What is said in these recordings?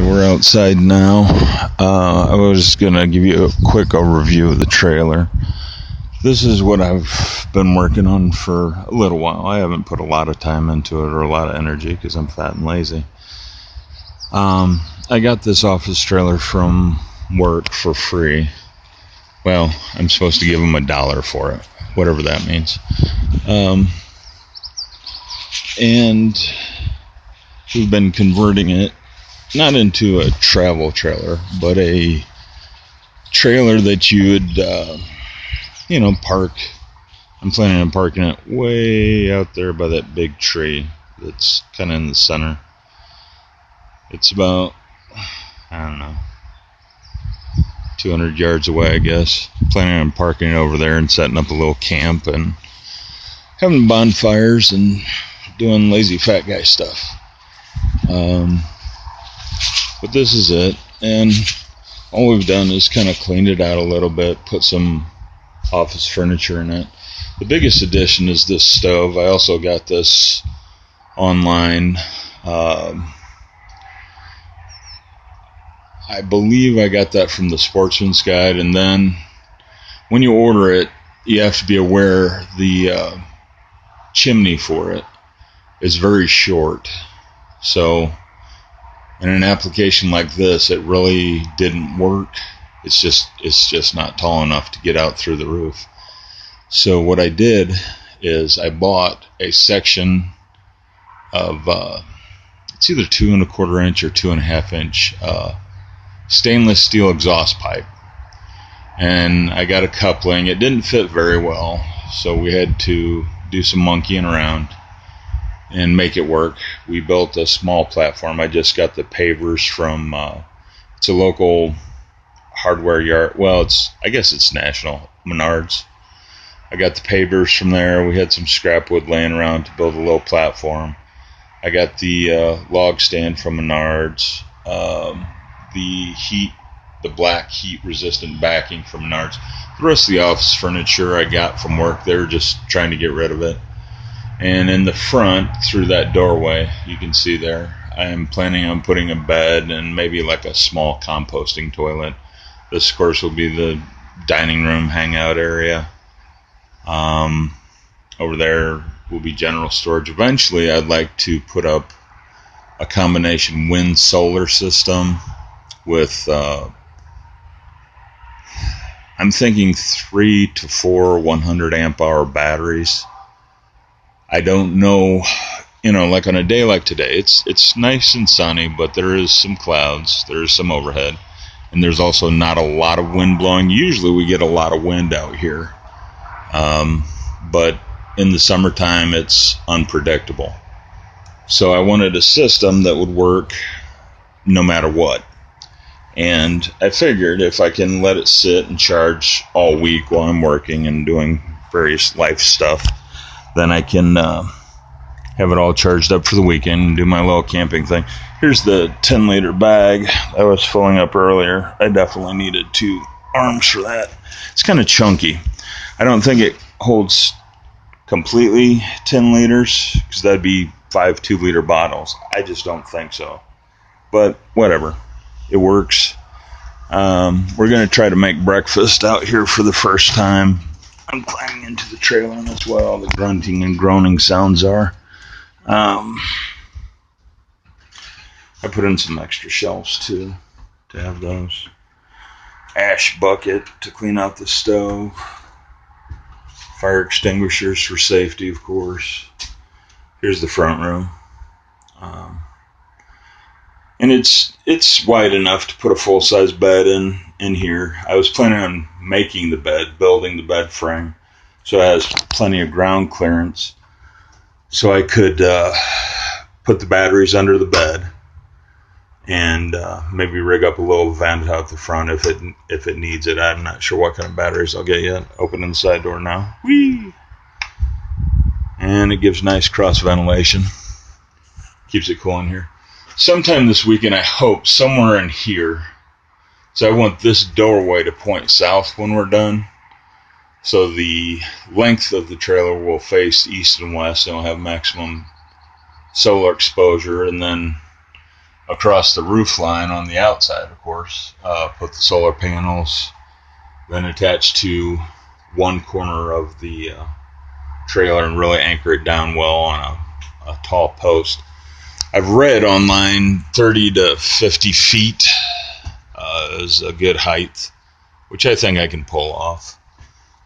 We're outside now. I was going to give you a quick overview of the trailer. This is what I've been working on for a little while. I haven't put a lot of time into it or a lot of energy because I'm fat and lazy. I got this office trailer from work for free. Well, I'm supposed to give them $1 for it, whatever that means. And we've been converting it not into a travel trailer, but a trailer that you would, park. I'm planning on parking it way out there by that big tree that's kind of in the center. It's about, 200 yards away, I guess. Planning on parking it over there and setting up a little camp and having bonfires and doing lazy fat guy stuff. But this is it, and all we've done is kind of cleaned it out a little bit, put some office furniture in it. The biggest addition is this stove. I also got this online. I believe I got that from the Sportsman's Guide, and then when you order it, you have to be aware the chimney for it is very short. So in an application like this, it really didn't work. It's just not tall enough to get out through the roof. So what I did is I bought a section of it's either 2 1/4 inch or 2.5 inch stainless steel exhaust pipe, and I got a coupling. It didn't fit very well, so we had to do some monkeying around and make it work. We built a small platform. I just got the pavers from it's a local hardware yard. Well, I guess it's national, Menards. I got the pavers from there. We had some scrap wood laying around to build a little platform. I got the log stand from Menards. The black heat resistant backing from Menards. The rest of the office furniture I got from work. They were just trying to get rid of it. And in the front, through that doorway, you can see there, I am planning on putting a bed and maybe like a small composting toilet. This, of course, will be the dining room hangout area. Over there will be general storage. Eventually, I'd like to put up a combination wind-solar system with, I'm thinking 3 to 4 100 amp hour batteries. I don't know, like on a day like today, it's nice and sunny, but there is some clouds, there is some overhead, and there's also not a lot of wind blowing. Usually we get a lot of wind out here, but in the summertime it's unpredictable. So I wanted a system that would work no matter what. And I figured if I can let it sit and charge all week while I'm working and doing various life stuff, then I can have it all charged up for the weekend and do my little camping thing. Here's the 10-liter bag I was filling up earlier. I definitely needed 2 arms for that. It's kind of chunky. I don't think it holds completely 10 liters because that'd be 5 2-liter bottles. I just don't think so. But whatever. It works. We're going to try to make breakfast out here for the first time. I'm climbing into the trailer, and that's why all the grunting and groaning sounds are. I put in some extra shelves, too, to have those. Ash bucket to clean out the stove. Fire extinguishers for safety, of course. Here's the front room. And it's wide enough to put a full-size bed in here. I was planning on making the bed, building the bed frame, so it has plenty of ground clearance, so I could put the batteries under the bed and maybe rig up a little vent out the front if it needs it. I'm not sure what kind of batteries I'll get yet. Opening the side door now. Whee! And it gives nice cross ventilation. Keeps it cool in here. Sometime this weekend, I hope, somewhere in here. So I want this doorway to point south when we're done. So the length of the trailer will face east and west, and we'll have maximum solar exposure. And then across the roof line on the outside, of course. Put the solar panels, then attach to one corner of the trailer and really anchor it down well on a tall post. I've read online 30 to 50 feet is a good height, which I think I can pull off.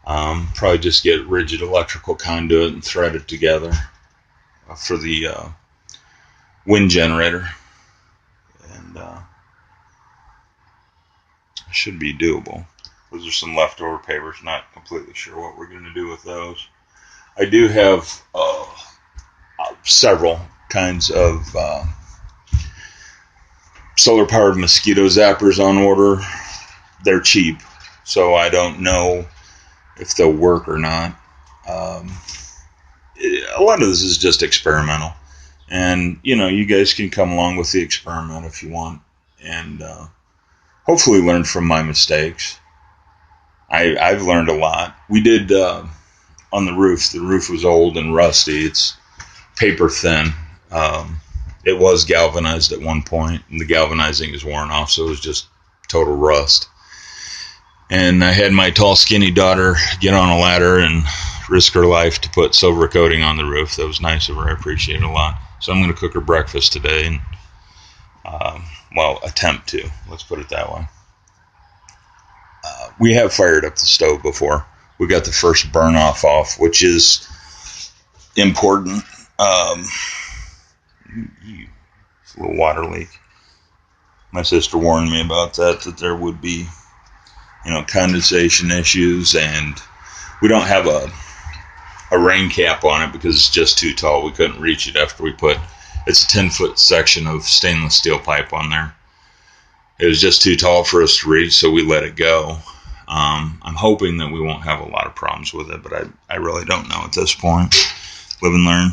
Probably just get rigid electrical conduit and thread it together for the wind generator, and should be doable. Those are some leftover papers, not completely sure what we're going to do with those. I do have several kinds of solar powered mosquito zappers on order. They're cheap, so I don't know if they'll work or not. A lot of this is just experimental, and you guys can come along with the experiment if you want, and hopefully learn from my mistakes. I've learned a lot. We did on the roof. The roof was old and rusty. It's paper thin. It was galvanized at one point, and the galvanizing is worn off, so it was just total rust. And I had my tall, skinny daughter get on a ladder and risk her life to put silver coating on the roof. That was nice of her. I appreciate it a lot. So I'm going to cook her breakfast today, and attempt to. Let's put it that way. We have fired up the stove before. We got the first burn off, which is important. It's a little water leak. My sister warned me about that there would be, condensation issues, and we don't have a rain cap on it because it's just too tall. We couldn't reach it after it's a 10-foot section of stainless steel pipe on there. It was just too tall for us to reach, so we let it go. I'm hoping that we won't have a lot of problems with it, but I really don't know at this point. Live and learn.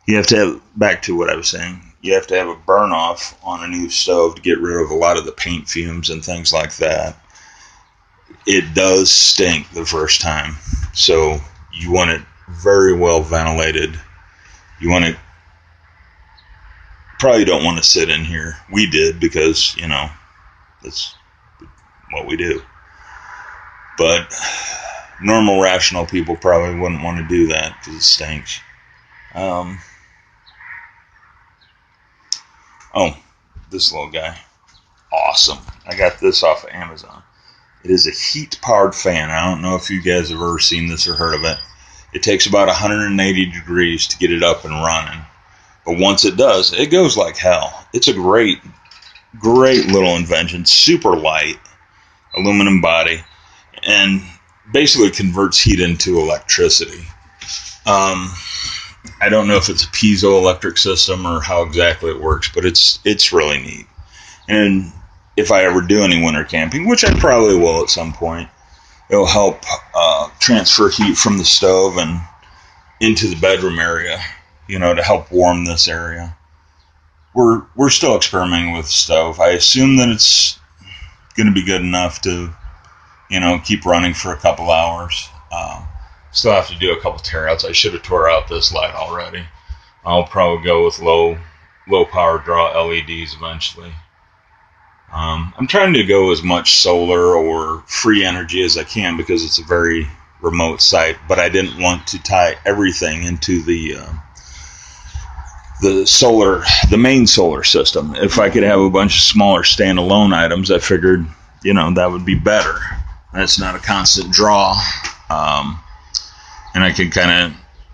You have to have, back to what I was saying, you have to have a burn off on a new stove to get rid of a lot of the paint fumes and things like that. It does stink the first time, so you want it very well ventilated. You want to, probably don't want to sit in here. We did because, that's what we do. But normal, rational people probably wouldn't want to do that because it stinks. This little guy. Awesome. I got this off of Amazon. It is a heat-powered fan. I don't know if you guys have ever seen this or heard of it. It takes about 180 degrees to get it up and running. But once it does, it goes like hell. It's a great little invention. Super light. Aluminum body. And basically converts heat into electricity. I don't know if it's a piezoelectric system or how exactly it works, but it's really neat. And if I ever do any winter camping, which I probably will at some point, it'll help transfer heat from the stove and into the bedroom area, to help warm this area. We're still experimenting with the stove. I assume that it's going to be good enough to, keep running for a couple hours. Still have to do a couple tear outs. I should have tore out this light already. I'll probably go with low power draw LEDs eventually. I'm trying to go as much solar or free energy as I can because it's a very remote site, but I didn't want to tie everything into the main solar system. If I could have a bunch of smaller standalone items, I figured, that would be better. That's not a constant draw. And I could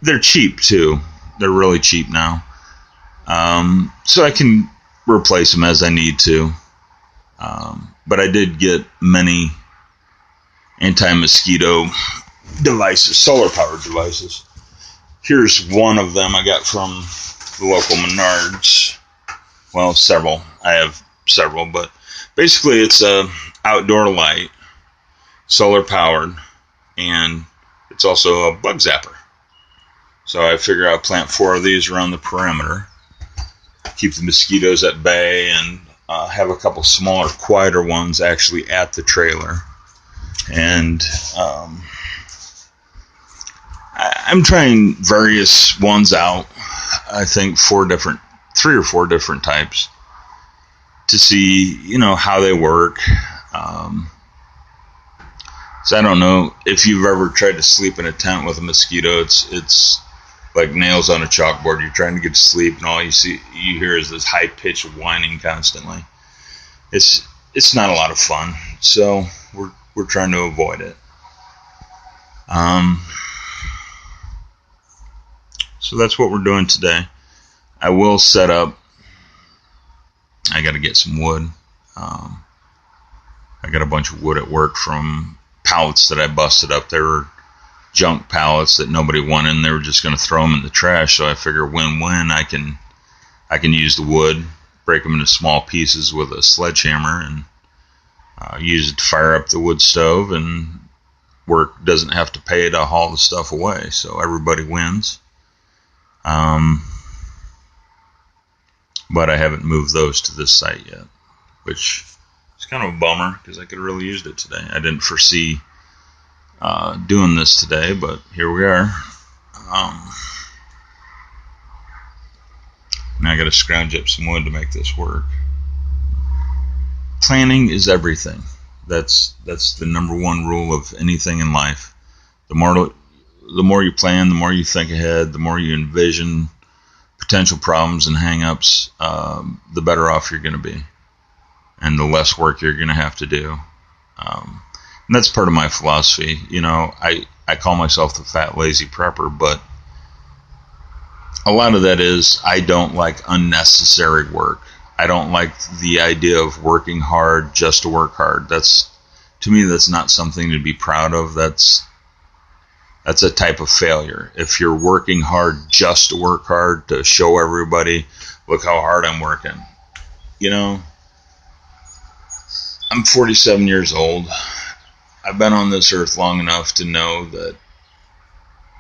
they're cheap too. They're really cheap now. So I can replace them as I need to. But I did get many anti-mosquito devices, solar powered devices. Here's one of them I got from the local Menards. Well, several. I have several, but basically it's a outdoor light, solar powered, and it's also a bug zapper. So I figure I'll plant 4 of these around the perimeter, keep the mosquitoes at bay, and have a couple smaller, quieter ones actually at the trailer. And I'm trying various ones out. I think 3 3 or 4 different types to see, how they work. So I don't know if you've ever tried to sleep in a tent with a mosquito. It's like nails on a chalkboard. You're trying to get to sleep, and all you hear is this high pitch of whining constantly. It's not a lot of fun. So we're trying to avoid it. So that's what we're doing today. I will set up. I got to get some wood. I got a bunch of wood at work from pallets that I busted up. They were junk pallets that nobody wanted, and they were just going to throw them in the trash. So I figure win-win. I can use the wood, break them into small pieces with a sledgehammer, and use it to fire up the wood stove, and work doesn't have to pay to haul the stuff away. So everybody wins. But I haven't moved those to this site yet, which is kind of a bummer because I could have really used it today. I didn't foresee doing this today, but here we are. Now I got to scrounge up some wood to make this work. Planning is everything. That's the number one rule of anything in life. The more you plan, the more you think ahead, the more you envision potential problems and hang-ups, the better off you're going to be, and the less work you're going to have to do. And that's part of my philosophy. I call myself the fat, lazy prepper, but a lot of that is I don't like unnecessary work. I don't like the idea of working hard just to work hard. To me, that's not something to be proud of. That's a type of failure. If you're working hard just to work hard, to show everybody, look how hard I'm working. I'm 47 years old. I've been on this earth long enough to know that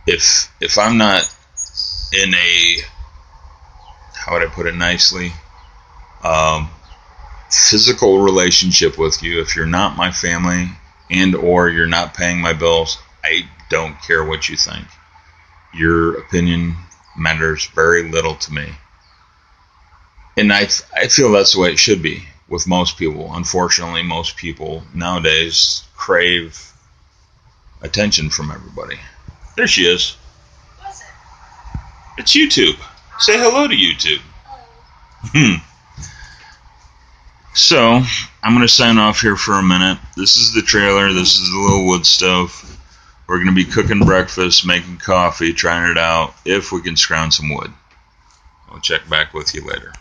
if I'm not in a, how would I put it nicely, physical relationship with you, if you're not my family and or you're not paying my bills, I don't care what you think. Your opinion matters very little to me. And I feel that's the way it should be with most people. Unfortunately, most people nowadays crave attention from everybody. There she is. What's it? It's YouTube. Say hello to YouTube. Hello. So, I'm going to sign off here for a minute. This is the trailer. This is the little wood stove. We're going to be cooking breakfast, making coffee, trying it out, if we can scrounge some wood. I'll check back with you later.